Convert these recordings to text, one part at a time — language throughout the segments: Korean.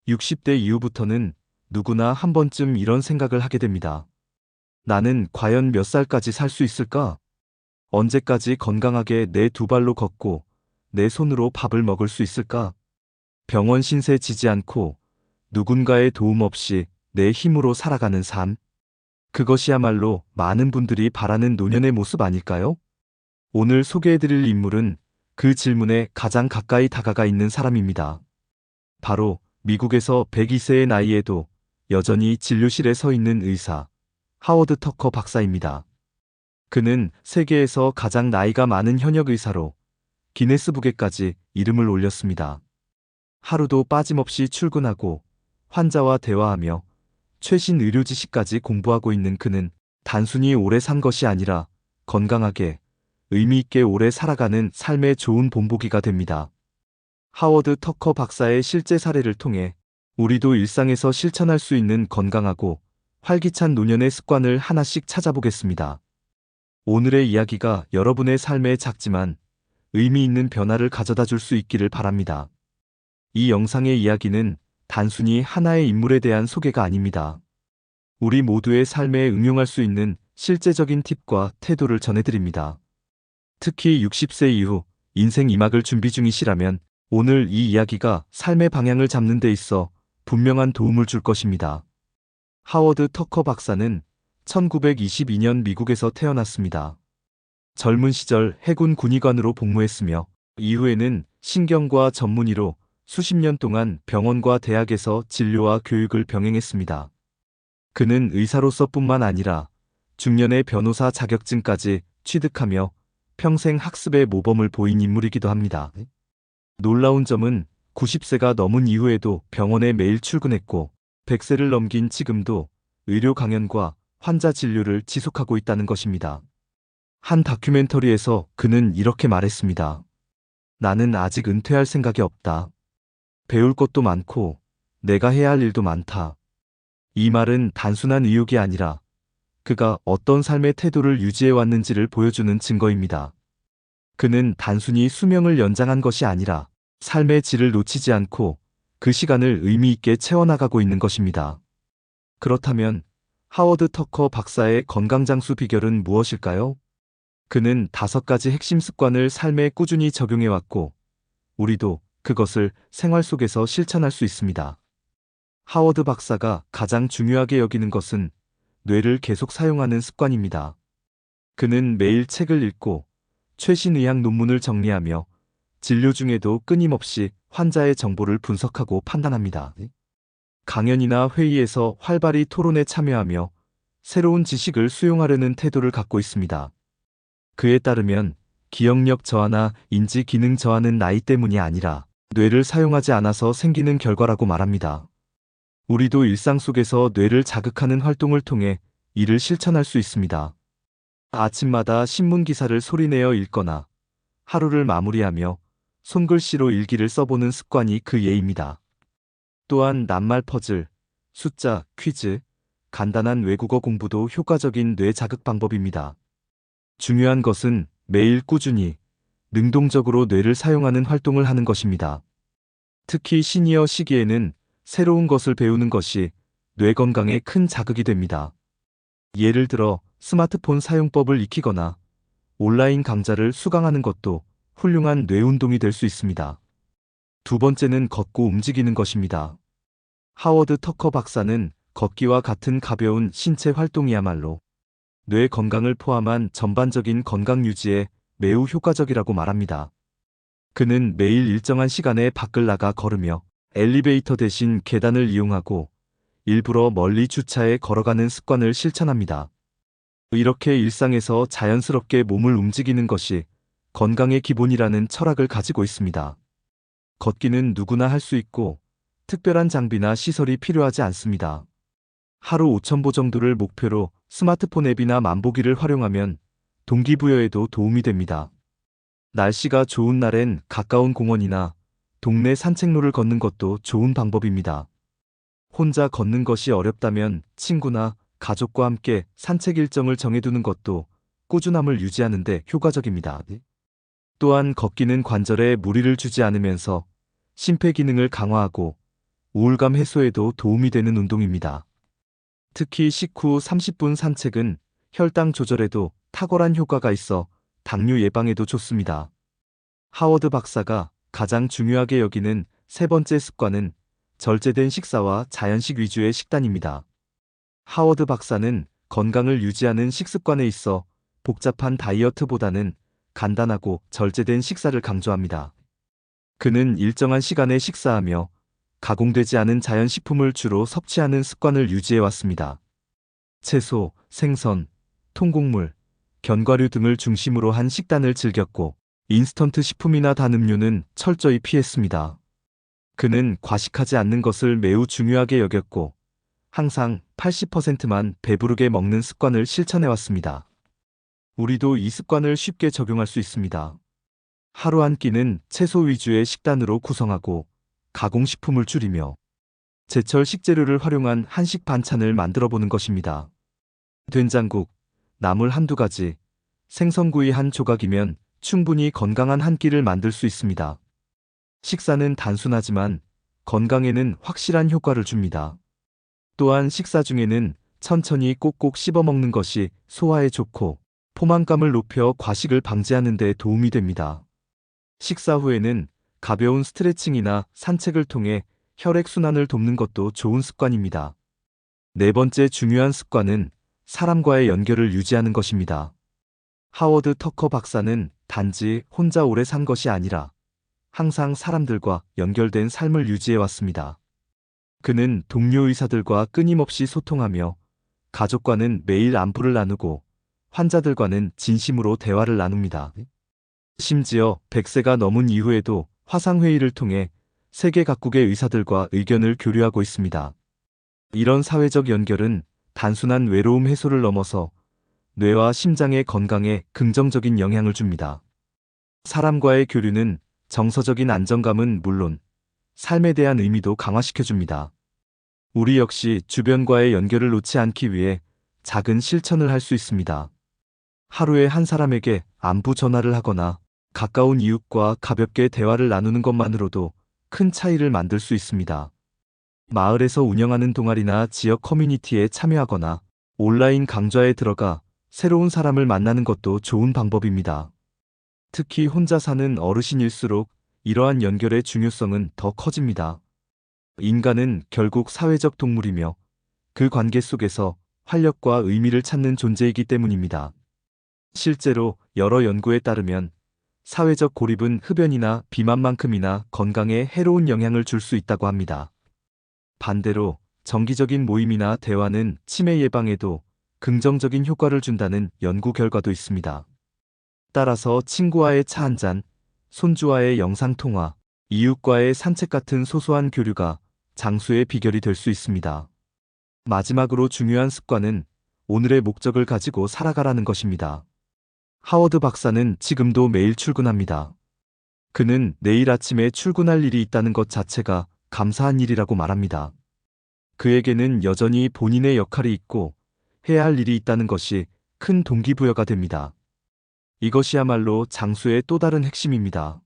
60대 이후부터는 누구나 한 번쯤 이런 생각을 하게 됩니다. 나는 과연 몇 살까지 살 수 있을까? 언제까지 건강하게 내 두 발로 걷고 내 손으로 밥을 먹을 수 있을까? 병원 신세 지지 않고 누군가의 도움 없이 내 힘으로 살아가는 삶. 그것이야말로 많은 분들이 바라는 노년의 모습 아닐까요? 오늘 소개해드릴 인물은 그 질문에 가장 가까이 다가가 있는 사람입니다. 바로 미국에서 102세의 나이에도 여전히 진료실에 서 있는 의사, 하워드 터커 박사입니다. 그는 세계에서 가장 나이가 많은 현역 의사로 기네스북에까지 이름을 올렸습니다. 하루도 빠짐없이 출근하고 환자와 대화하며 최신 의료 지식까지 공부하고 있는 그는 단순히 오래 산 것이 아니라 건강하게, 의미 있게 오래 살아가는 삶의 좋은 본보기가 됩니다. 하워드 터커 박사의 실제 사례를 통해 우리도 일상에서 실천할 수 있는 건강하고 활기찬 노년의 습관을 하나씩 찾아보겠습니다. 오늘의 이야기가 여러분의 삶에 작지만 의미 있는 변화를 가져다 줄 수 있기를 바랍니다. 이 영상의 이야기는 단순히 하나의 인물에 대한 소개가 아닙니다. 우리 모두의 삶에 응용할 수 있는 실제적인 팁과 태도를 전해드립니다. 특히 60세 이후 인생 2막을 준비 중이시라면 오늘 이 이야기가 삶의 방향을 잡는 데 있어 분명한 도움을 줄 것입니다. 하워드 터커 박사는 1922년 미국에서 태어났습니다. 젊은 시절 해군 군의관으로 복무했으며 이후에는 신경과 전문의로 수십 년 동안 병원과 대학에서 진료와 교육을 병행했습니다. 그는 의사로서뿐만 아니라 중년의 변호사 자격증까지 취득하며 평생 학습의 모범을 보인 인물이기도 합니다. 놀라운 점은 90세가 넘은 이후에도 병원에 매일 출근했고 100세를 넘긴 지금도 의료 강연과 환자 진료를 지속하고 있다는 것입니다. 한 다큐멘터리에서 그는 이렇게 말했습니다. 나는 아직 은퇴할 생각이 없다. 배울 것도 많고 내가 해야 할 일도 많다. 이 말은 단순한 의욕이 아니라 그가 어떤 삶의 태도를 유지해 왔는지를 보여주는 증거입니다. 그는 단순히 수명을 연장한 것이 아니라 삶의 질을 놓치지 않고 그 시간을 의미 있게 채워나가고 있는 것입니다. 그렇다면 하워드 터커 박사의 건강장수 비결은 무엇일까요? 그는 5가지 핵심 습관을 삶에 꾸준히 적용해왔고 우리도 그것을 생활 속에서 실천할 수 있습니다. 하워드 박사가 가장 중요하게 여기는 것은 뇌를 계속 사용하는 습관입니다. 그는 매일 책을 읽고 최신 의학 논문을 정리하며 진료 중에도 끊임없이 환자의 정보를 분석하고 판단합니다. 강연이나 회의에서 활발히 토론에 참여하며 새로운 지식을 수용하려는 태도를 갖고 있습니다. 그에 따르면 기억력 저하나 인지 기능 저하는 나이 때문이 아니라 뇌를 사용하지 않아서 생기는 결과라고 말합니다. 우리도 일상 속에서 뇌를 자극하는 활동을 통해 이를 실천할 수 있습니다. 아침마다 신문 기사를 소리내어 읽거나 하루를 마무리하며 손글씨로 일기를 써보는 습관이 그 예입니다. 또한 낱말 퍼즐, 숫자, 퀴즈, 간단한 외국어 공부도 효과적인 뇌 자극 방법입니다. 중요한 것은 매일 꾸준히 능동적으로 뇌를 사용하는 활동을 하는 것입니다. 특히 시니어 시기에는 새로운 것을 배우는 것이 뇌 건강에 큰 자극이 됩니다. 예를 들어 스마트폰 사용법을 익히거나 온라인 강좌를 수강하는 것도 훌륭한 뇌 운동이 될 수 있습니다. 두 번째는 걷고 움직이는 것입니다. 하워드 터커 박사는 걷기와 같은 가벼운 신체 활동이야말로 뇌 건강을 포함한 전반적인 건강 유지에 매우 효과적이라고 말합니다. 그는 매일 일정한 시간에 밖을 나가 걸으며 엘리베이터 대신 계단을 이용하고 일부러 멀리 주차해 걸어가는 습관을 실천합니다. 이렇게 일상에서 자연스럽게 몸을 움직이는 것이 건강의 기본이라는 철학을 가지고 있습니다. 걷기는 누구나 할 수 있고 특별한 장비나 시설이 필요하지 않습니다. 하루 5,000보 정도를 목표로 스마트폰 앱이나 만보기를 활용하면 동기부여에도 도움이 됩니다. 날씨가 좋은 날엔 가까운 공원이나 동네 산책로를 걷는 것도 좋은 방법입니다. 혼자 걷는 것이 어렵다면 친구나 가족과 함께 산책 일정을 정해두는 것도 꾸준함을 유지하는 데 효과적입니다. 또한 걷기는 관절에 무리를 주지 않으면서 심폐기능을 강화하고 우울감 해소에도 도움이 되는 운동입니다. 특히 식후 30분 산책은 혈당 조절에도 탁월한 효과가 있어 당뇨 예방에도 좋습니다. 하워드 박사가 가장 중요하게 여기는 세 번째 습관은 절제된 식사와 자연식 위주의 식단입니다. 하워드 박사는 건강을 유지하는 식습관에 있어 복잡한 다이어트보다는 간단하고 절제된 식사를 강조합니다. 그는 일정한 시간에 식사하며 가공되지 않은 자연식품을 주로 섭취하는 습관을 유지해 왔습니다. 채소, 생선, 통곡물, 견과류 등을 중심으로 한 식단을 즐겼고, 인스턴트 식품이나 단 음료는 철저히 피했습니다. 그는 과식하지 않는 것을 매우 중요하게 여겼고, 항상 80%만 배부르게 먹는 습관을 실천해 왔습니다. 우리도 이 습관을 쉽게 적용할 수 있습니다. 하루 한 끼는 채소 위주의 식단으로 구성하고, 가공식품을 줄이며, 제철 식재료를 활용한 한식 반찬을 만들어 보는 것입니다. 된장국, 나물 한두 가지, 생선구이 한 조각이면 충분히 건강한 한 끼를 만들 수 있습니다. 식사는 단순하지만 건강에는 확실한 효과를 줍니다. 또한 식사 중에는 천천히 꼭꼭 씹어 먹는 것이 소화에 좋고 포만감을 높여 과식을 방지하는 데 도움이 됩니다. 식사 후에는 가벼운 스트레칭이나 산책을 통해 혈액순환을 돕는 것도 좋은 습관입니다. 네 번째 중요한 습관은 사람과의 연결을 유지하는 것입니다. 하워드 터커 박사는 단지 혼자 오래 산 것이 아니라 항상 사람들과 연결된 삶을 유지해 왔습니다. 그는 동료 의사들과 끊임없이 소통하며 가족과는 매일 안부를 나누고 환자들과는 진심으로 대화를 나눕니다. 심지어 100세가 넘은 이후에도 화상회의를 통해 세계 각국의 의사들과 의견을 교류하고 있습니다. 이런 사회적 연결은 단순한 외로움 해소를 넘어서 뇌와 심장의 건강에 긍정적인 영향을 줍니다. 사람과의 교류는 정서적인 안정감은 물론 삶에 대한 의미도 강화시켜줍니다. 우리 역시 주변과의 연결을 놓지 않기 위해 작은 실천을 할 수 있습니다. 하루에 한 사람에게 안부 전화를 하거나 가까운 이웃과 가볍게 대화를 나누는 것만으로도 큰 차이를 만들 수 있습니다. 마을에서 운영하는 동아리나 지역 커뮤니티에 참여하거나 온라인 강좌에 들어가 새로운 사람을 만나는 것도 좋은 방법입니다. 특히 혼자 사는 어르신일수록 이러한 연결의 중요성은 더 커집니다. 인간은 결국 사회적 동물이며 그 관계 속에서 활력과 의미를 찾는 존재이기 때문입니다. 실제로 여러 연구에 따르면 사회적 고립은 흡연이나 비만만큼이나 건강에 해로운 영향을 줄 수 있다고 합니다. 반대로 정기적인 모임이나 대화는 치매 예방에도 긍정적인 효과를 준다는 연구 결과도 있습니다. 따라서 친구와의 차 한잔, 손주와의 영상통화, 이웃과의 산책 같은 소소한 교류가 장수의 비결이 될 수 있습니다. 마지막으로 중요한 습관은 오늘의 목적을 가지고 살아가라는 것입니다. 하워드 박사는 지금도 매일 출근합니다. 그는 내일 아침에 출근할 일이 있다는 것 자체가 감사한 일이라고 말합니다. 그에게는 여전히 본인의 역할이 있고 해야 할 일이 있다는 것이 큰 동기부여가 됩니다. 이것이야말로 장수의 또 다른 핵심입니다.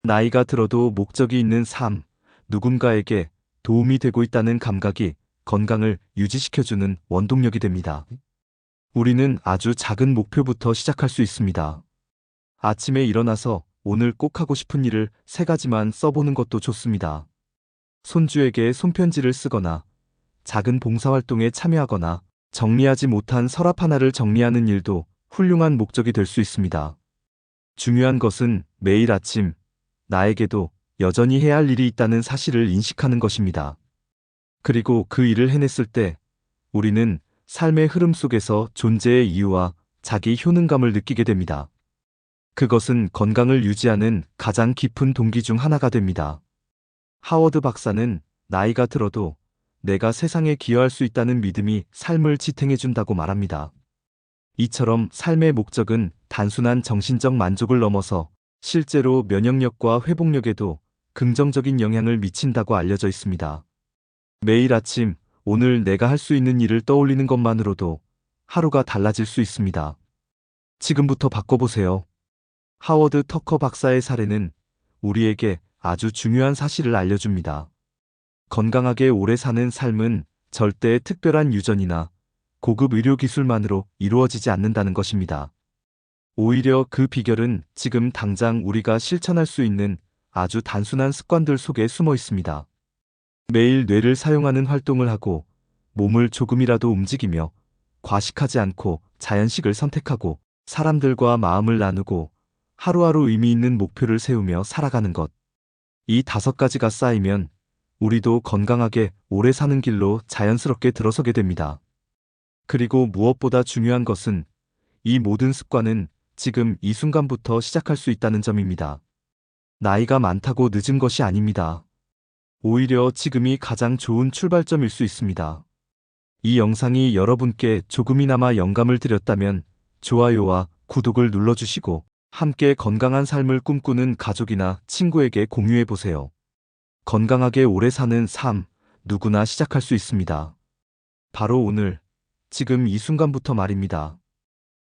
나이가 들어도 목적이 있는 삶, 누군가에게 도움이 되고 있다는 감각이 건강을 유지시켜주는 원동력이 됩니다. 우리는 아주 작은 목표부터 시작할 수 있습니다. 아침에 일어나서 오늘 꼭 하고 싶은 일을 3가지만 써보는 것도 좋습니다. 손주에게 손편지를 쓰거나 작은 봉사활동에 참여하거나 정리하지 못한 서랍 하나를 정리하는 일도 훌륭한 목적이 될 수 있습니다. 중요한 것은 매일 아침 나에게도 여전히 해야 할 일이 있다는 사실을 인식하는 것입니다. 그리고 그 일을 해냈을 때 우리는 삶의 흐름 속에서 존재의 이유와 자기 효능감을 느끼게 됩니다. 그것은 건강을 유지하는 가장 깊은 동기 중 하나가 됩니다. 하워드 박사는 나이가 들어도 내가 세상에 기여할 수 있다는 믿음이 삶을 지탱해준다고 말합니다. 이처럼 삶의 목적은 단순한 정신적 만족을 넘어서 실제로 면역력과 회복력에도 긍정적인 영향을 미친다고 알려져 있습니다. 매일 아침 오늘 내가 할 수 있는 일을 떠올리는 것만으로도 하루가 달라질 수 있습니다. 지금부터 바꿔보세요. 하워드 터커 박사의 사례는 우리에게 아주 중요한 사실을 알려줍니다. 건강하게 오래 사는 삶은 절대 특별한 유전이나 고급 의료 기술만으로 이루어지지 않는다는 것입니다. 오히려 그 비결은 지금 당장 우리가 실천할 수 있는 아주 단순한 습관들 속에 숨어 있습니다. 매일 뇌를 사용하는 활동을 하고 몸을 조금이라도 움직이며 과식하지 않고 자연식을 선택하고 사람들과 마음을 나누고 하루하루 의미 있는 목표를 세우며 살아가는 것. 이 5가지가 쌓이면 우리도 건강하게 오래 사는 길로 자연스럽게 들어서게 됩니다. 그리고 무엇보다 중요한 것은 이 모든 습관은 지금 이 순간부터 시작할 수 있다는 점입니다. 나이가 많다고 늦은 것이 아닙니다. 오히려 지금이 가장 좋은 출발점일 수 있습니다. 이 영상이 여러분께 조금이나마 영감을 드렸다면 좋아요와 구독을 눌러주시고 함께 건강한 삶을 꿈꾸는 가족이나 친구에게 공유해 보세요. 건강하게 오래 사는 삶, 누구나 시작할 수 있습니다. 바로 오늘, 지금 이 순간부터 말입니다.